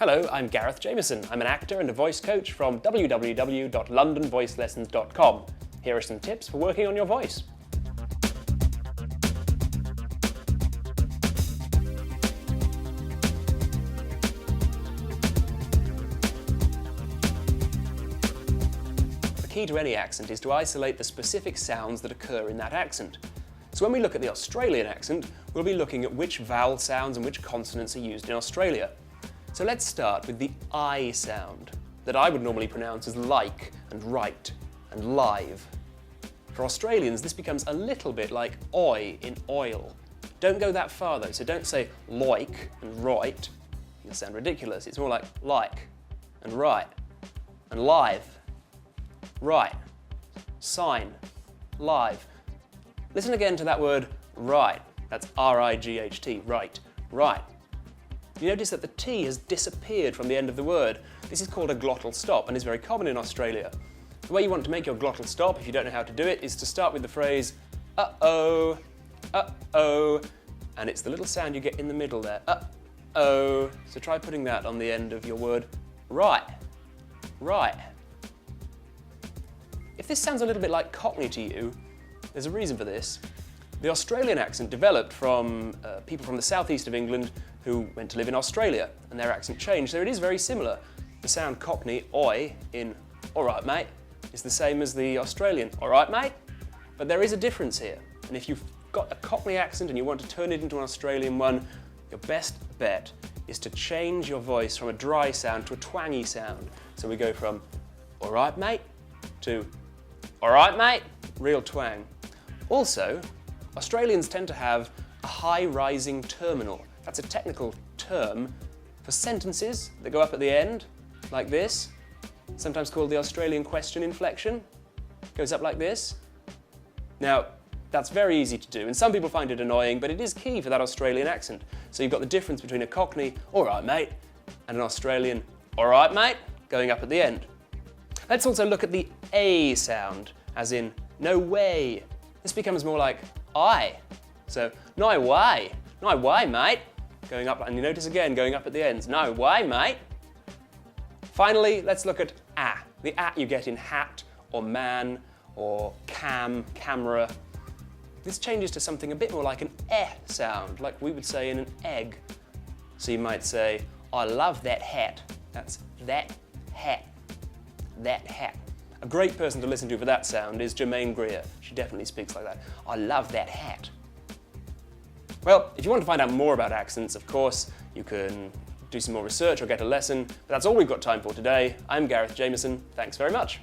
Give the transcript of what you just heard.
Hello, I'm Gareth Jameson. I'm an actor and a voice coach from www.londonvoicelessons.com. Here are some tips for working on your voice. The key to any accent is to isolate the specific sounds that occur in that accent. So when we look at the Australian accent, we'll be looking at which vowel sounds and which consonants are used in Australia. So let's start with the I sound, that I would normally pronounce as like and right and live. For Australians, this becomes a little bit like oi in oil. Don't go that far though, so don't say like and right. You'll sound ridiculous. It's more like and right and live, right, sign, live. Listen again to that word right. That's R-I-G-H-T, right, right. You notice that the T has disappeared from the end of the word. This is called a glottal stop and is very common in Australia. The way you want to make your glottal stop, if you don't know how to do it, is to start with the phrase uh-oh, uh-oh, and it's the little sound you get in the middle there, uh-oh. So try putting that on the end of your word right, right. If this sounds a little bit like Cockney to you, there's a reason for this. The Australian accent developed from people from the southeast of England who went to live in Australia, and their accent changed, so it is very similar. The sound Cockney, oi, in alright mate, is the same as the Australian, alright mate? But there is a difference here, and if you've got a Cockney accent and you want to turn it into an Australian one, your best bet is to change your voice from a dry sound to a twangy sound. So we go from alright mate to alright mate, real twang. Also, Australians tend to have a high rising terminal. That's a technical term for sentences that go up at the end, like this, sometimes called the Australian question inflection. Goes up like this. Now, that's very easy to do, and some people find it annoying, but it is key for that Australian accent. So you've got the difference between a Cockney, all right mate, and an Australian, all right mate, going up at the end. Let's also look at the A sound, as in no way. This becomes more like I. So, no way, mate. Going up, and you notice again, going up at the ends. No way, mate. Finally, let's look at a. The a you get in hat, or man, or cam, camera. This changes to something a bit more like an sound, like we would say in an egg. So you might say, I love that hat. That's that hat. That hat. A great person to listen to for that sound is Germaine Greer. She definitely speaks like that. I love that hat. Well, if you want to find out more about accents, of course, you can do some more research or get a lesson, but that's all we've got time for today. I'm Gareth Jameson. Thanks very much.